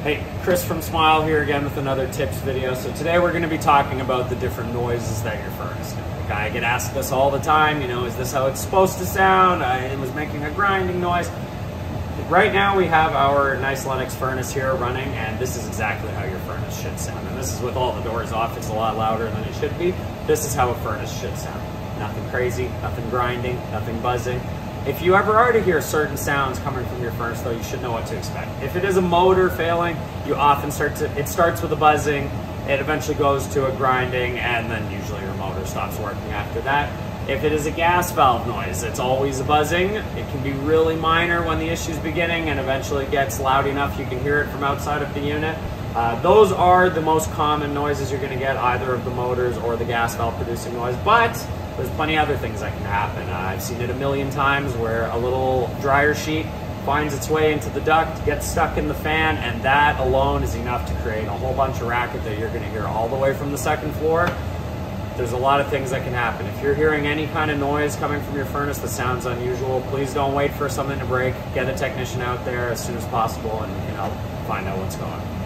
Hey, Chris from Smile here again with another tips video. So today we're going to be talking about the different noises that your furnace makes. I get asked this all the time, you know, is this how it's supposed to sound? It was making a grinding noise. Right now we have our nice Lennox furnace here running, and this is exactly how your furnace should sound. And this is with all the doors off. It's a lot louder than it should be. This is how a furnace should sound. Nothing crazy, nothing grinding, nothing buzzing. If you ever are to hear certain sounds coming from your furnace, though, you should know what to expect. If it is a motor failing, you often it starts with a buzzing, it eventually goes to a grinding, and then usually your motor stops working after that. If it is a gas valve noise, it's always a buzzing. It can be really minor when the issue's beginning and eventually gets loud enough you can hear it from outside of the unit. Those are the most common noises you're going to get, either of the motors or the gas valve producing noise, but there's plenty of other things that can happen. I've seen it a million times where a little dryer sheet finds its way into the duct, gets stuck in the fan, and that alone is enough to create a whole bunch of racket that you're going to hear all the way from the second floor. There's a lot of things that can happen. If you're hearing any kind of noise coming from your furnace that sounds unusual, please don't wait for something to break. Get a technician out there as soon as possible and, you know, find out what's going on.